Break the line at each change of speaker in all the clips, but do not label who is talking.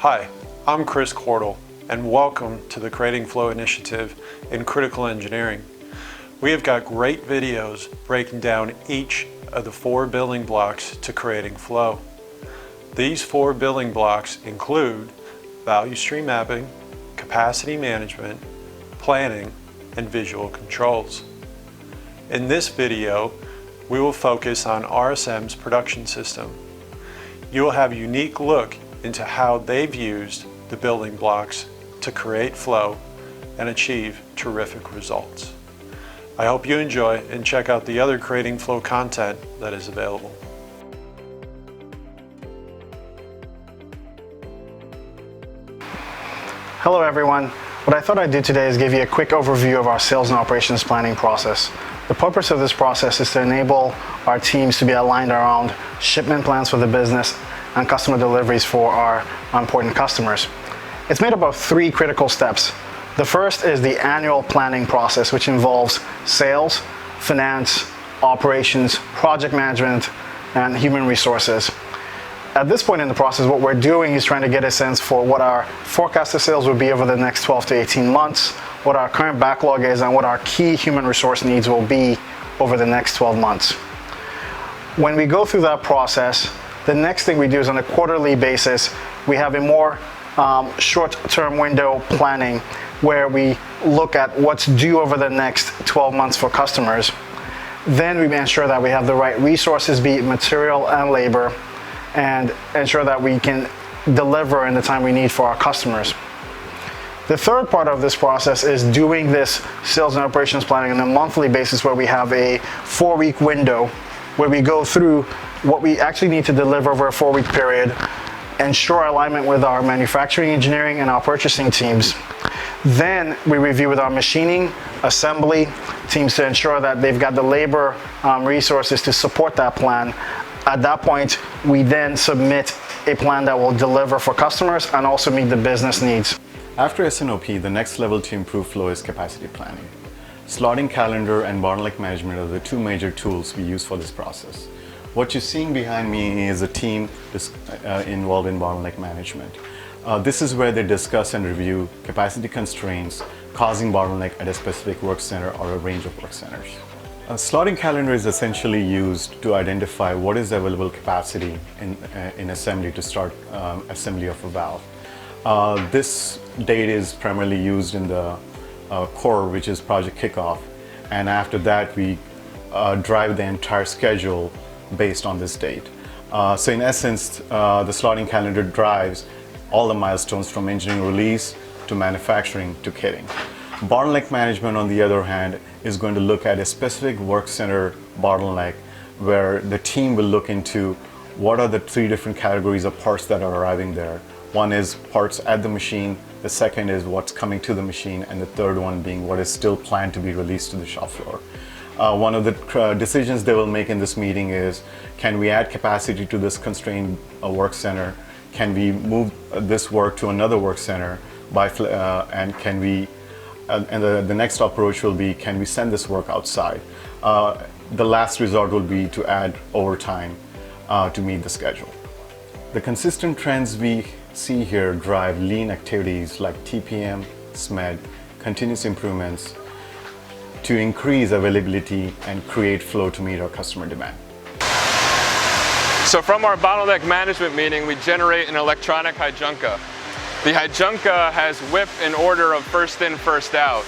Hi, I'm Chris Cordell, and welcome to the Creating Flow initiative in critical engineering. We have got great videos breaking down each of the 4 building blocks to creating flow. These 4 building blocks include value stream mapping, capacity management, planning, and visual controls. In this video, we will focus on RSM's production system. You will have a unique look into how they've used the building blocks to create flow and achieve terrific results. I hope you enjoy and check out the other Creating Flow content that is available.
Hello everyone. What I thought I'd do today is give you a quick overview of our sales and operations planning process. The purpose of this process is to enable our teams to be aligned around shipment plans for the business and customer deliveries for our important customers. It's made up of 3 critical steps. The first is the annual planning process, which involves sales, finance, operations, project management, and human resources. At this point in the process, what we're doing is trying to get a sense for what our forecasted sales will be over the next 12 to 18 months, what our current backlog is, and what our key human resource needs will be over the next 12 months. When we go through that process, the next thing we do is on a quarterly basis, we have a more short-term window planning where we look at what's due over the next 12 months for customers. Then we ensure that we have the right resources, be it material and labor, and ensure that we can deliver in the time we need for our customers. The third part of this process is doing this sales and operations planning on a monthly basis, where we have a 4-week window where we go through what we actually need to deliver over a 4-week period, ensure alignment with our manufacturing, engineering, and our purchasing teams. Then we review with our machining, assembly teams to ensure that they've got the labor resources to support that plan. At that point, we then submit a plan that will deliver for customers and also meet the business needs.
After S&OP, the next level to improve flow is capacity planning. Slotting calendar and bottleneck management are the 2 major tools we use for this process. What you're seeing behind me is a team involved in bottleneck management. This is where they discuss and review capacity constraints causing bottleneck at a specific work center or a range of work centers. A slotting calendar is essentially used to identify what is the available capacity in assembly to start assembly of a valve. This date is primarily used in the core, which is project kickoff, and after that we drive the entire schedule based on this date. So in essence, the slotting calendar drives all the milestones from engineering release to manufacturing to kitting. Bottleneck management, on the other hand, is going to look at a specific work center bottleneck, where the team will look into what are the 3 different categories of parts that are arriving there. One is parts at the machine, the second is what's coming to the machine, and the third one being what is still planned to be released to the shop floor. One of the decisions they will make in this meeting is, can we add capacity to this constrained work center? Can we move this work to another work center? And can we, the next approach will be, can we send this work outside? The last resort will be to add overtime to meet the schedule. The consistent trends we see here drive lean activities like TPM, SMED, continuous improvements to increase availability and create flow to meet our customer demand.
So from our bottleneck management meeting, we generate an electronic hijunka. The hijunka has WIP in order of first in, first out.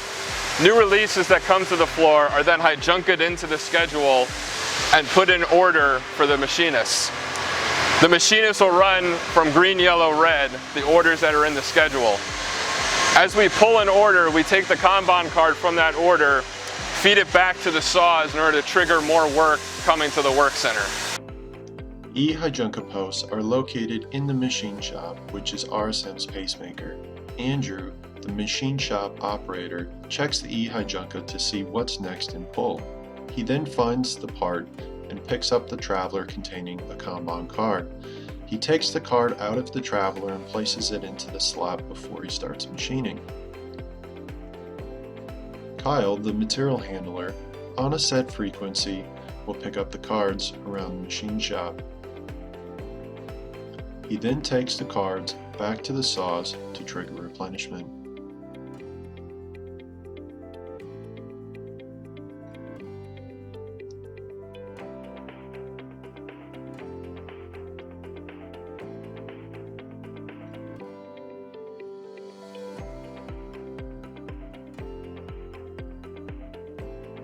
New releases that come to the floor are then hijunked into the schedule and put in order for the machinists. The machinists will run from green, yellow, red, the orders that are in the schedule. As we pull an order, we take the Kanban card from that order, feed it back to the saws in order to trigger more work coming to the work center.
E-hijunka posts are located in the machine shop, which is RSM's pacemaker. Andrew, the machine shop operator, checks the E-hijunka to see what's next in pull. He then finds the part and picks up the traveler containing a Kanban card. He takes the card out of the traveler and places it into the slot before he starts machining. Kyle, the material handler, on a set frequency, will pick up the cards around the machine shop. He then takes the cards back to the saws to trigger replenishment.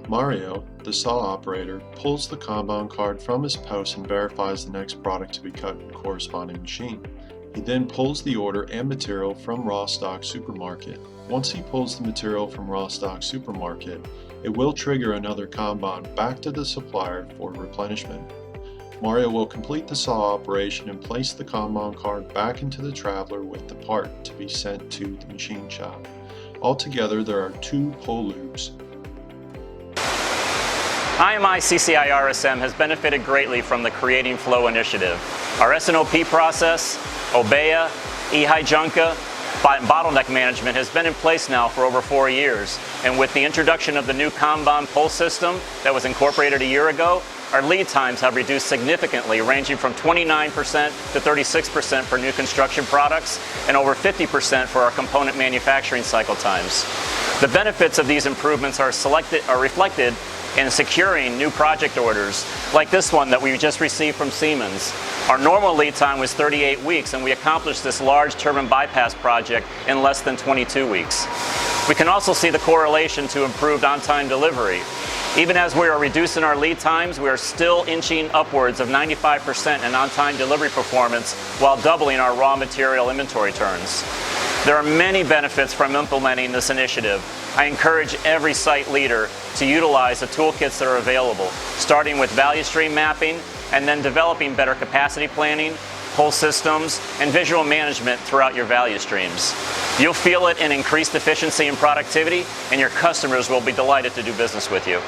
Mario, the saw operator, pulls the Kanban card from his post and verifies the next product to be cut in the corresponding machine. He then pulls the order and material from Raw Stock Supermarket. Once he pulls the material from Raw Stock Supermarket, it will trigger another Kanban back to the supplier for replenishment. Mario will complete the saw operation and place the Kanban card back into the traveler with the part to be sent to the machine shop. Altogether, there are 2 pull loops.
IMI CCI RSM has benefited greatly from the Creating Flow initiative. Our S&OP process, OBEA, eHijunka, bottleneck management has been in place now for over 4 years. And with the introduction of the new Kanban pull system that was incorporated a year ago, our lead times have reduced significantly, ranging from 29% to 36% for new construction products and over 50% for our component manufacturing cycle times. The benefits of these improvements are reflected in securing new project orders, like this one that we just received from Siemens. Our normal lead time was 38 weeks, and we accomplished this large turbine bypass project in less than 22 weeks. We can also see the correlation to improved on-time delivery. Even as we are reducing our lead times, we are still inching upwards of 95% in on-time delivery performance while doubling our raw material inventory turns. There are many benefits from implementing this initiative. I encourage every site leader to utilize the toolkits that are available, starting with value stream mapping and then developing better capacity planning, pull systems, and visual management throughout your value streams. You'll feel it in increased efficiency and productivity, and your customers will be delighted to do business with you.